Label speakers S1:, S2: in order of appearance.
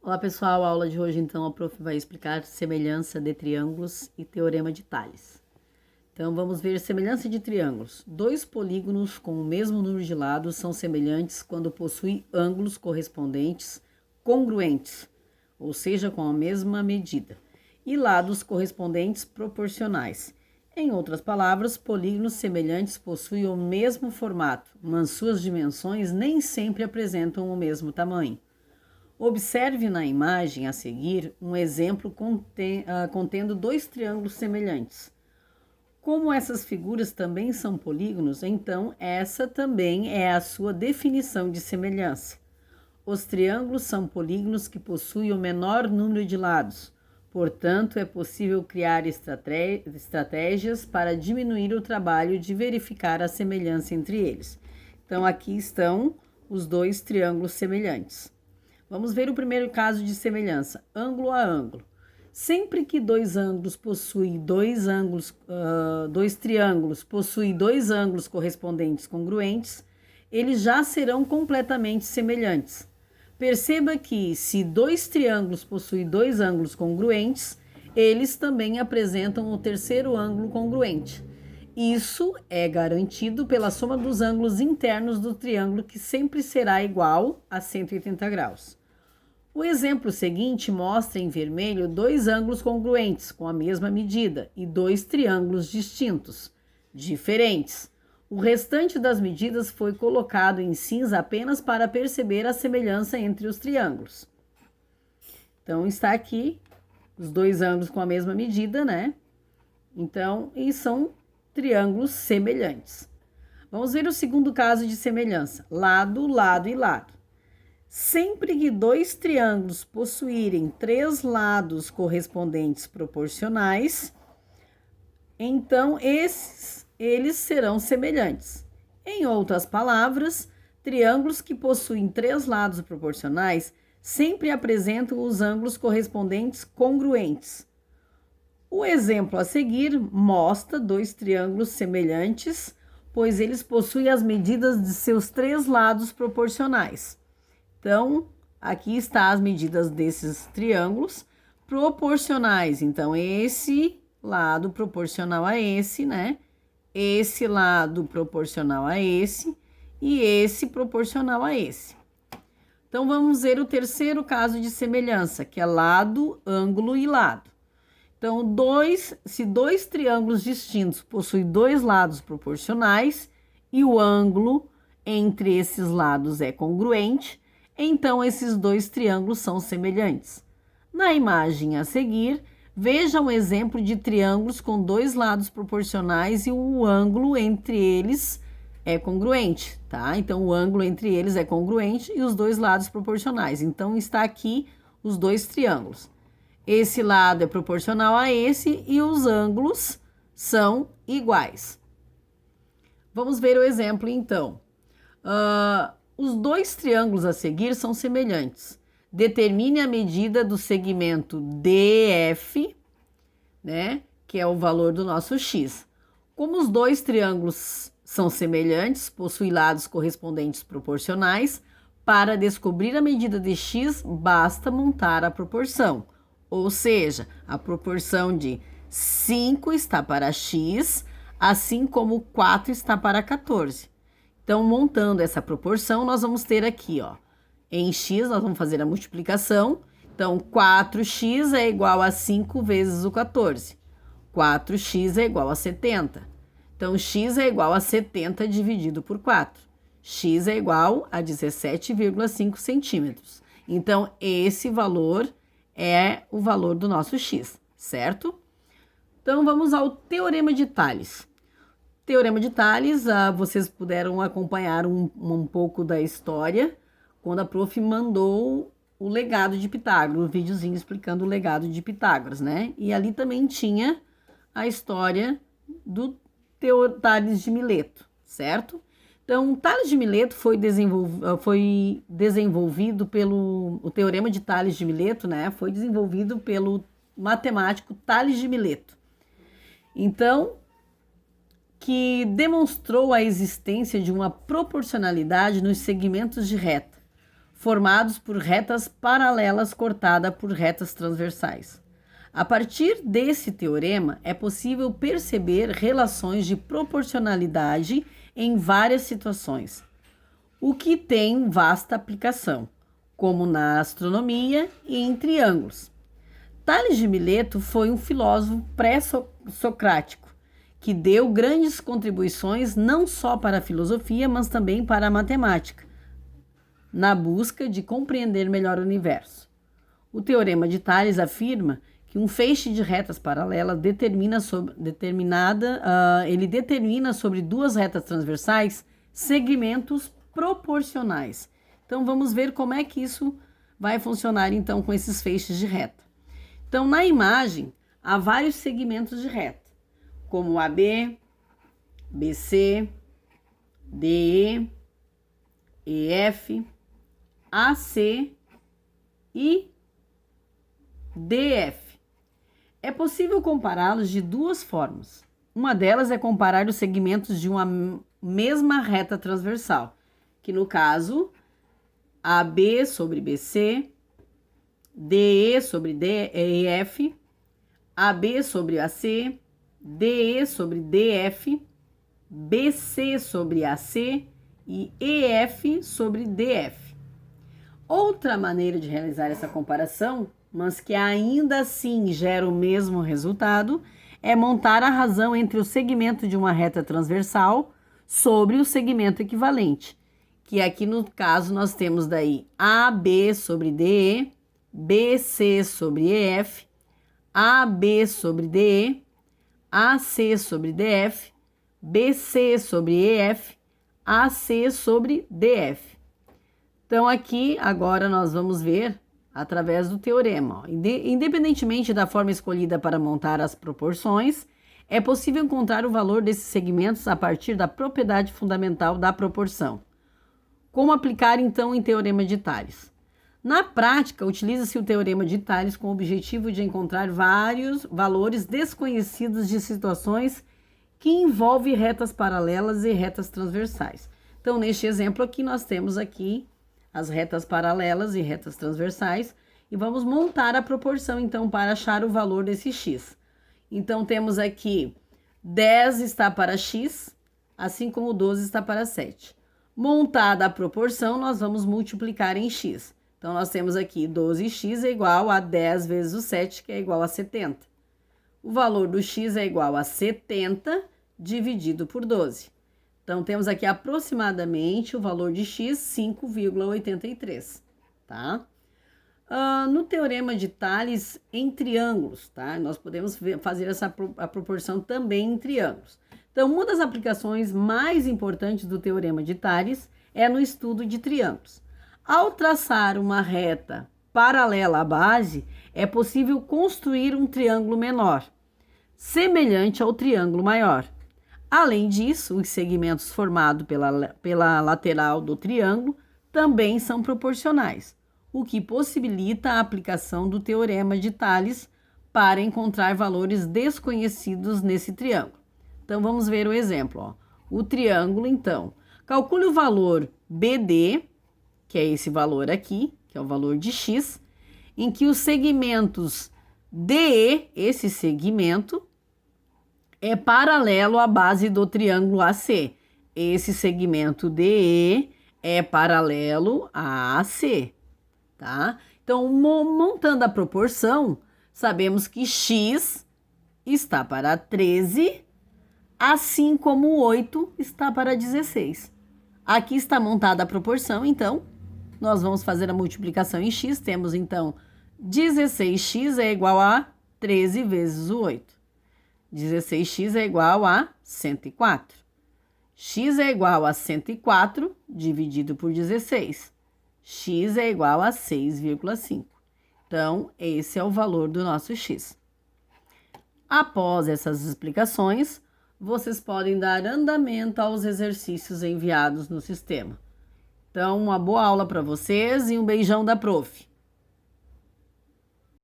S1: Olá pessoal, a aula de hoje então a prof vai explicar semelhança de triângulos e teorema de Tales. Então vamos ver semelhança de triângulos. Dois polígonos com o mesmo número de lados são semelhantes quando possuem ângulos correspondentes congruentes, ou seja, com a mesma medida, e lados correspondentes proporcionais. Em outras palavras, polígonos semelhantes possuem o mesmo formato, mas suas dimensões nem sempre apresentam o mesmo tamanho. Observe na imagem a seguir um exemplo contendo dois triângulos semelhantes. Como essas figuras também são polígonos, então essa também é a sua definição de semelhança. Os triângulos são polígonos que possuem o menor número de lados, portanto, é possível criar estratégias para diminuir o trabalho de verificar a semelhança entre eles. Então, aqui estão os dois triângulos semelhantes. Vamos ver o primeiro caso de semelhança, ângulo a ângulo. Sempre que dois triângulos possuem dois ângulos correspondentes congruentes, eles já serão completamente semelhantes. Perceba que, se dois triângulos possuem dois ângulos congruentes, eles também apresentam o terceiro ângulo congruente. Isso é garantido pela soma dos ângulos internos do triângulo, que sempre será igual a 180 graus. O exemplo seguinte mostra em vermelho dois ângulos congruentes com a mesma medida e dois triângulos distintos, diferentes. O restante das medidas foi colocado em cinza apenas para perceber a semelhança entre os triângulos. Então, está aqui os dois ângulos com a mesma medida, né? Então, e são triângulos semelhantes. Vamos ver o segundo caso de semelhança, lado, lado e lado. Sempre que dois triângulos possuírem três lados correspondentes proporcionais, então eles serão semelhantes. Em outras palavras, triângulos que possuem três lados proporcionais sempre apresentam os ângulos correspondentes congruentes. O exemplo a seguir mostra dois triângulos semelhantes, pois eles possuem as medidas de seus três lados proporcionais. Então, aqui está as medidas desses triângulos proporcionais. Então, esse lado proporcional a esse, né? Esse lado proporcional a esse e esse proporcional a esse. Então, vamos ver o terceiro caso de semelhança, que é lado, ângulo e lado. Então, se dois triângulos distintos possuem dois lados proporcionais e o ângulo entre esses lados é congruente, então esses dois triângulos são semelhantes. Na imagem a seguir, veja um exemplo de triângulos com dois lados proporcionais e o ângulo entre eles é congruente, tá? Então, o ângulo entre eles é congruente e os dois lados proporcionais. Então, está aqui os dois triângulos. Esse lado é proporcional a esse e os ângulos são iguais. Vamos ver o exemplo, então. Os dois triângulos a seguir são semelhantes. Determine a medida do segmento DF, né, que é o valor do nosso x. Como os dois triângulos são semelhantes, possuem lados correspondentes proporcionais, para descobrir a medida de x, basta montar a proporção. Ou seja, a proporção de 5 está para x, assim como 4 está para 14. Então, montando essa proporção, nós vamos ter aqui, ó, em x, nós vamos fazer a multiplicação. Então, 4x é igual a 5 vezes o 14. 4x é igual a 70. Então, x é igual a 70 dividido por 4. X é igual a 17,5 centímetros. Então, esse valor é o valor do nosso x, certo? Então, vamos ao Teorema de Tales. Teorema de Tales, vocês puderam acompanhar um pouco da história quando a prof mandou o legado de Pitágoras, o videozinho explicando o legado de Pitágoras, né? E ali também tinha a história do Tales de Mileto, certo? Então, Tales de Mileto foi desenvolvido o Teorema de Tales de Mileto, né? Foi desenvolvido pelo matemático Tales de Mileto. Então, que demonstrou a existência de uma proporcionalidade nos segmentos de reta. formados por retas paralelas cortadas por retas transversais. A partir desse teorema, é possível perceber relações de proporcionalidade em várias situações, o que tem vasta aplicação, como na astronomia e em triângulos. Tales de Mileto foi um filósofo pré-socrático, que deu grandes contribuições não só para a filosofia, mas também para a matemática, na busca de compreender melhor o universo. O teorema de Tales afirma que um feixe de retas paralelas determina sobre duas retas transversais segmentos proporcionais. Então, vamos ver como é que isso vai funcionar, então, com esses feixes de reta. Então, na imagem, há vários segmentos de reta, como AB, BC, DE, EF, AC e DF. É possível compará-los de duas formas. Uma delas é comparar os segmentos de uma mesma reta transversal, que no caso, AB sobre BC, DE sobre DEF, AB sobre AC, DE sobre DF, BC sobre AC e EF sobre DF. Outra maneira de realizar essa comparação, mas que ainda assim gera o mesmo resultado, é montar a razão entre o segmento de uma reta transversal sobre o segmento equivalente, que aqui no caso nós temos daí AB sobre DE, BC sobre EF, AB sobre DE, AC sobre DF, BC sobre EF, AC sobre DF. Então aqui agora nós vamos ver através do teorema. Independentemente da forma escolhida para montar as proporções, é possível encontrar o valor desses segmentos a partir da propriedade fundamental da proporção. Como aplicar então em teorema de Tales? Na prática, utiliza-se o teorema de Tales com o objetivo de encontrar vários valores desconhecidos de situações que envolvem retas paralelas e retas transversais. Então, neste exemplo aqui, nós temos aqui as retas paralelas e retas transversais, e vamos montar a proporção, então, para achar o valor desse x. Então, temos aqui 10 está para x, assim como 12 está para 7. Montada a proporção, nós vamos multiplicar em x. Então, nós temos aqui 12x é igual a 10 vezes o 7, que é igual a 70. O valor do x é igual a 70 dividido por 12. Então, temos aqui aproximadamente o valor de x, 5,83, tá? No teorema de Tales em triângulos, tá? Nós podemos fazer a proporção também em triângulos. Então, uma das aplicações mais importantes do teorema de Tales é no estudo de triângulos. Ao traçar uma reta paralela à base, é possível construir um triângulo menor, semelhante ao triângulo maior. Além disso, os segmentos formados pela lateral do triângulo também são proporcionais, o que possibilita a aplicação do teorema de Tales para encontrar valores desconhecidos nesse triângulo. Então, vamos ver o exemplo. Ó. O triângulo, então, calcule o valor BD, que é esse valor aqui, que é o valor de x, em que os segmentos DE, esse segmento, é paralelo à base do triângulo AC. Esse segmento DE é paralelo a AC, tá? Então, montando a proporção, sabemos que x está para 13, assim como o 8 está para 16. Aqui está montada a proporção, então, nós vamos fazer a multiplicação em x. Temos, então, 16x é igual a 13 vezes o 8. 16x é igual a 104. X é igual a 104 dividido por 16. X é igual a 6,5. Então, esse é o valor do nosso x. Após essas explicações, vocês podem dar andamento aos exercícios enviados no sistema. Então, uma boa aula para vocês e um beijão da prof.